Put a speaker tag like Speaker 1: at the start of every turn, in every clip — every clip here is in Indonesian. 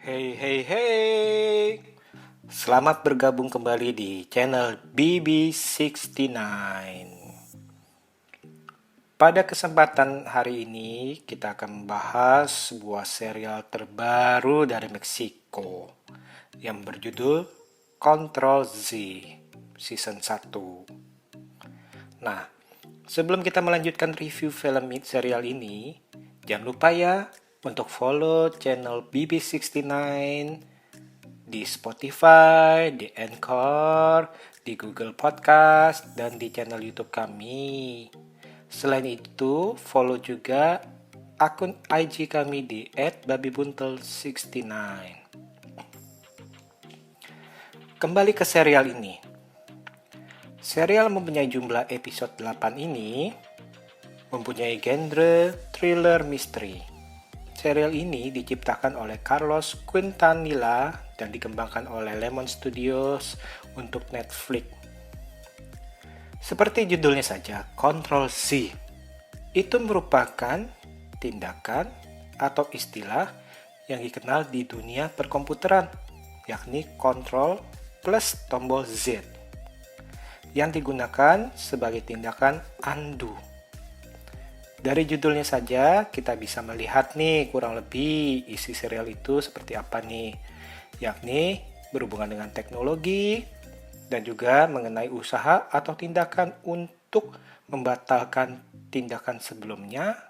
Speaker 1: Hey hey hey. Selamat bergabung kembali di channel BB69. Pada kesempatan hari ini kita akan membahas sebuah serial terbaru dari Meksiko yang berjudul Control Z Season 1. Nah, sebelum kita melanjutkan review film serial ini, jangan lupa ya untuk follow channel BB69 di Spotify, di Anchor, di Google Podcast, dan di channel YouTube kami. Selain itu, follow juga akun IG kami di @babybuntel69. Kembali ke serial ini. Serial mempunyai jumlah episode 8 ini mempunyai genre thriller misteri. Serial ini diciptakan oleh Carlos Quintanilla dan dikembangkan oleh Lemon Studios untuk Netflix. Seperti judulnya saja, Control Z itu merupakan tindakan atau istilah yang dikenal di dunia perkomputeran, yakni Control plus tombol Z, yang digunakan sebagai tindakan undo. Dari judulnya saja kita bisa melihat nih kurang lebih isi serial itu seperti apa nih, yakni berhubungan dengan teknologi dan juga mengenai usaha atau tindakan untuk membatalkan tindakan sebelumnya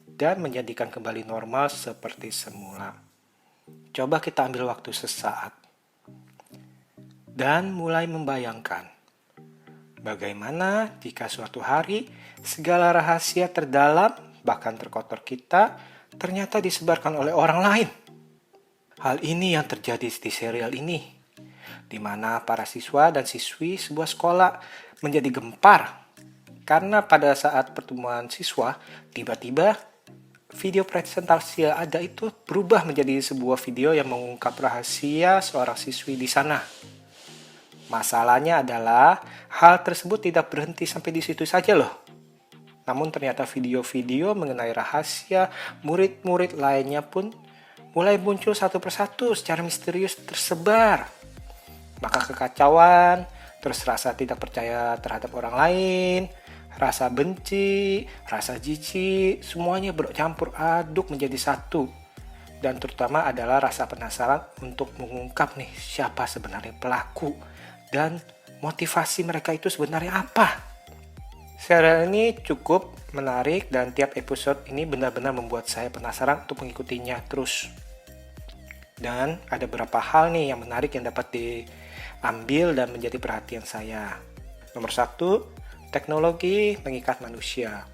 Speaker 1: dan menjadikan kembali normal seperti semula. Coba kita ambil waktu sesaat dan mulai membayangkan bagaimana jika suatu hari segala rahasia terdalam bahkan terkotor kita ternyata disebarkan oleh orang lain. Hal ini yang terjadi di serial ini, di mana para siswa dan siswi sebuah sekolah menjadi gempar karena pada saat pertemuan siswa tiba-tiba video presentasi yang ada itu berubah menjadi sebuah video yang mengungkap rahasia seorang siswi di sana. Masalahnya adalah hal tersebut tidak berhenti sampai di situ saja loh. Namun ternyata video-video mengenai rahasia murid-murid lainnya pun mulai muncul satu persatu secara misterius tersebar. Maka kekacauan, terus rasa tidak percaya terhadap orang lain, rasa benci, rasa jijik, semuanya bercampur aduk menjadi satu. Dan terutama adalah rasa penasaran untuk mengungkap nih siapa sebenarnya pelaku dan motivasi mereka itu sebenarnya apa. Serial ini cukup menarik dan tiap episode ini benar-benar membuat saya penasaran untuk mengikutinya terus. Dan ada beberapa hal nih yang menarik yang dapat diambil dan menjadi perhatian saya. Nomor 1, teknologi mengikat manusia.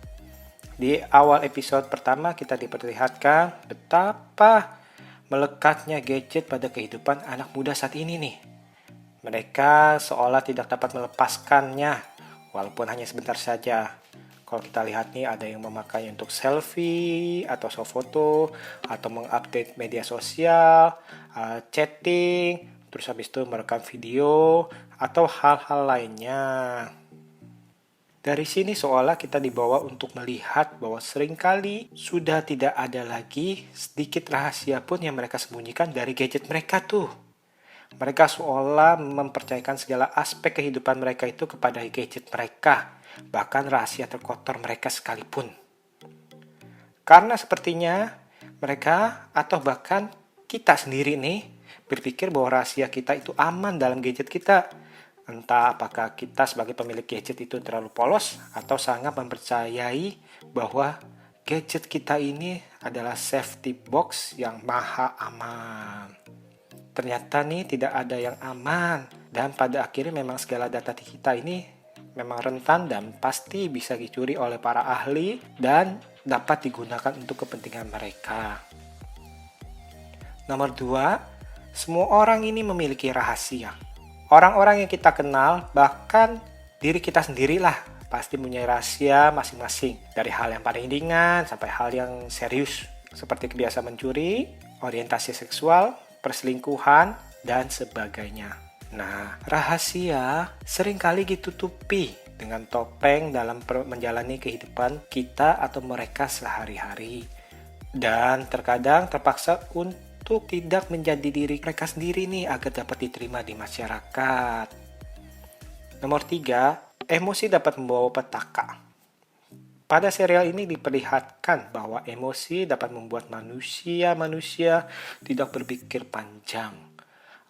Speaker 1: Di awal episode pertama kita diperlihatkan betapa melekatnya gadget pada kehidupan anak muda saat ini nih. Mereka seolah tidak dapat melepaskannya, walaupun hanya sebentar saja. Kalau kita lihat nih ada yang memakai untuk selfie atau swafoto atau mengupdate media sosial, chatting, terus habis itu merekam video atau hal-hal lainnya. Dari sini seolah kita dibawa untuk melihat bahwa seringkali sudah tidak ada lagi sedikit rahasia pun yang mereka sembunyikan dari gadget mereka tuh. Mereka seolah mempercayakan segala aspek kehidupan mereka itu kepada gadget mereka, bahkan rahasia terkotor mereka sekalipun. Karena sepertinya mereka atau bahkan kita sendiri nih berpikir bahwa rahasia kita itu aman dalam gadget kita. Entah apakah kita sebagai pemilik gadget itu terlalu polos atau sangat mempercayai bahwa gadget kita ini adalah safety box yang maha aman. Ternyata nih tidak ada yang aman dan pada akhirnya memang segala data kita ini memang rentan dan pasti bisa dicuri oleh para ahli dan dapat digunakan untuk kepentingan mereka. Nomor 2, semua orang ini memiliki rahasia. Orang-orang yang kita kenal, bahkan diri kita sendirilah pasti punya rahasia masing-masing. Dari hal yang paling ringan sampai hal yang serius, seperti kebiasaan mencuri, orientasi seksual, perselingkuhan, dan sebagainya. Nah, rahasia seringkali ditutupi dengan topeng dalam menjalani kehidupan kita atau mereka sehari-hari. Dan terkadang terpaksa untuk untuk tidak menjadi diri mereka sendiri nih agar dapat diterima di masyarakat. Nomor 3, emosi dapat membawa petaka. Pada serial ini diperlihatkan bahwa emosi dapat membuat manusia tidak berpikir panjang.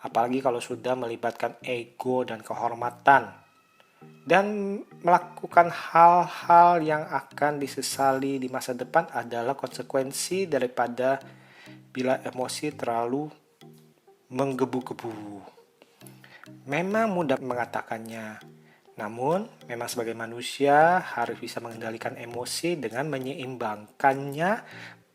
Speaker 1: Apalagi kalau sudah melibatkan ego dan kehormatan. Dan melakukan hal-hal yang akan disesali di masa depan adalah konsekuensi daripada bila emosi terlalu menggebu-gebu. Memang mudah mengatakannya. Namun, memang sebagai manusia harus bisa mengendalikan emosi dengan menyeimbangkannya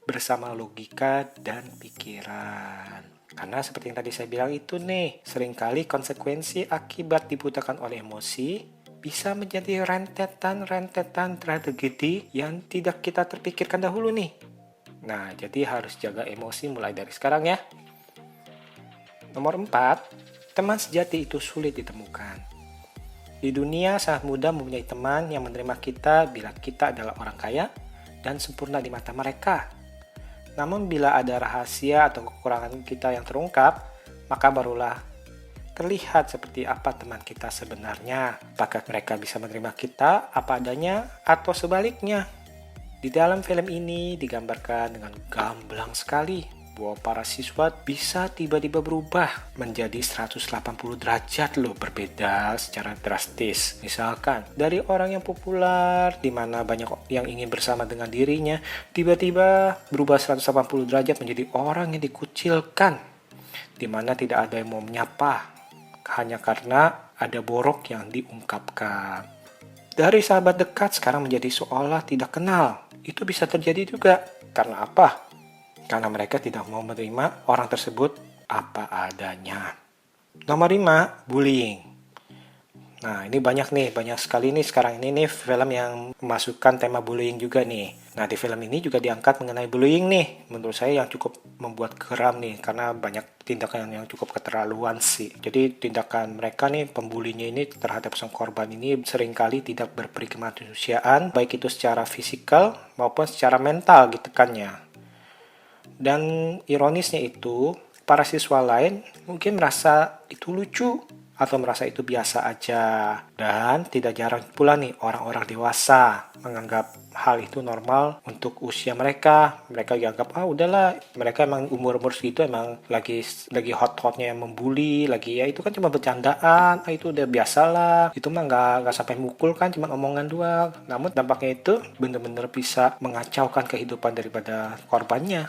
Speaker 1: bersama logika dan pikiran. Karena seperti yang tadi saya bilang itu nih, seringkali konsekuensi akibat dibutakan oleh emosi bisa menjadi rentetan tragedi yang tidak kita terpikirkan dahulu nih. Nah, jadi harus jaga emosi mulai dari sekarang ya. Nomor 4, teman sejati itu sulit ditemukan. Di dunia sangat mudah mempunyai teman yang menerima kita bila kita adalah orang kaya dan sempurna di mata mereka. Namun bila ada rahasia atau kekurangan kita yang terungkap, maka barulah terlihat seperti apa teman kita sebenarnya. Apakah mereka bisa menerima kita apa adanya atau sebaliknya. Di dalam film ini digambarkan dengan gamblang sekali bahwa para siswa bisa tiba-tiba berubah menjadi 180 derajat loh, berbeda secara drastis. Misalkan dari orang yang populer di mana banyak yang ingin bersama dengan dirinya, tiba-tiba berubah 180 derajat menjadi orang yang dikucilkan, di mana tidak ada yang mau menyapa hanya karena ada borok yang diungkapkan. Dari sahabat dekat sekarang menjadi seolah tidak kenal. Itu bisa terjadi juga. Karena apa? Karena mereka tidak mau menerima orang tersebut apa adanya. Nomor 5, bullying. Nah, ini banyak sekali nih sekarang ini nih film yang memasukkan tema bullying juga nih. Nah, di film ini juga diangkat mengenai bullying nih. Menurut saya yang cukup membuat geram nih, karena banyak tindakan yang cukup keterlaluan sih. Jadi tindakan mereka nih, pembulinya ini terhadap sang korban ini seringkali tidak berperi kemanusiaan, baik itu secara fisikal maupun secara mental ditekannya. Dan ironisnya itu, para siswa lain mungkin merasa itu lucu atau merasa itu biasa aja. Dan tidak jarang pula nih orang-orang dewasa menganggap hal itu normal untuk usia mereka. Mereka dianggap, udahlah, mereka emang umur-umur segitu emang lagi hot-hotnya yang membuli, lagi ya itu kan cuma bercandaan, itu udah biasa lah. Itu mah nggak sampai mukul kan, cuma omongan doang. Namun dampaknya itu benar-benar bisa mengacaukan kehidupan daripada korbannya.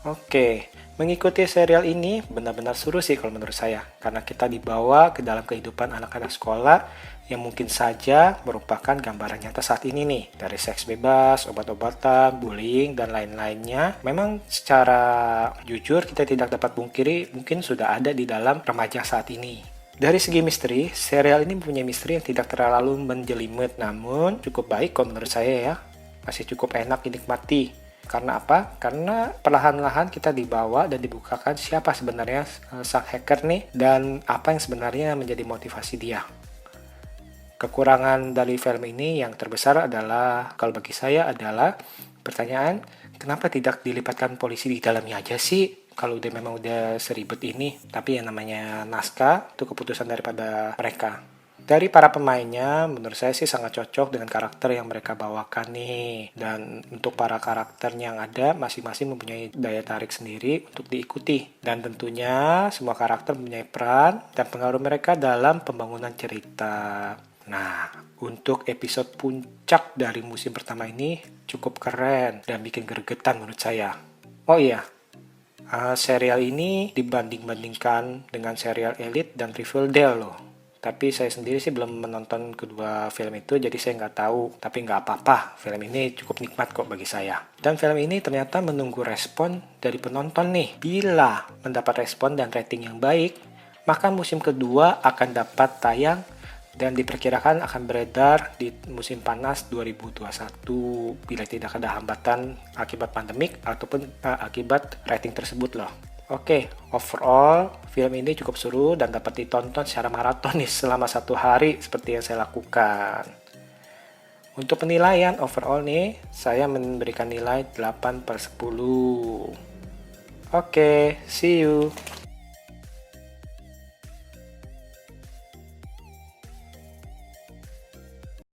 Speaker 1: Oke, mengikuti serial ini benar-benar seru sih kalau menurut saya. Karena kita dibawa ke dalam kehidupan anak-anak sekolah yang mungkin saja merupakan gambaran nyata saat ini nih. Dari seks bebas, obat-obatan, bullying, dan lain-lainnya. Memang secara jujur kita tidak dapat pungkiri mungkin sudah ada di dalam remaja saat ini. Dari segi misteri, serial ini mempunyai misteri yang tidak terlalu menjelimet, namun cukup baik kalau menurut saya ya. Masih cukup enak dinikmati. Karena apa? Karena perlahan-lahan kita dibawa dan dibukakan siapa sebenarnya sang hacker nih dan apa yang sebenarnya menjadi motivasi dia. Kekurangan dari film ini yang terbesar adalah, kalau bagi saya adalah pertanyaan, kenapa tidak dilibatkan polisi di dalamnya aja sih? Kalau memang udah seribet ini, tapi yang namanya naskah itu keputusan daripada mereka. Dari para pemainnya, menurut saya sih sangat cocok dengan karakter yang mereka bawakan nih. Dan untuk para karakter yang ada, masing-masing mempunyai daya tarik sendiri untuk diikuti. Dan tentunya semua karakter mempunyai peran dan pengaruh mereka dalam pembangunan cerita. Nah, untuk episode puncak dari musim pertama ini cukup keren dan bikin gregetan menurut saya. Oh iya, serial ini dibanding-bandingkan dengan serial Elite dan Riverdale loh. Tapi saya sendiri sih belum menonton kedua film itu, jadi saya nggak tahu. Tapi nggak apa-apa, film ini cukup nikmat kok bagi saya. Dan film ini ternyata menunggu respon dari penonton nih. Bila mendapat respon dan rating yang baik, maka musim kedua akan dapat tayang dan diperkirakan akan beredar di musim panas 2021 bila tidak ada hambatan akibat pandemik ataupun akibat rating tersebut loh. Oke, overall film ini cukup seru dan dapat ditonton secara maraton nih selama 1 hari seperti yang saya lakukan. Untuk penilaian overall nih, saya memberikan nilai 8/10. Oke, see you.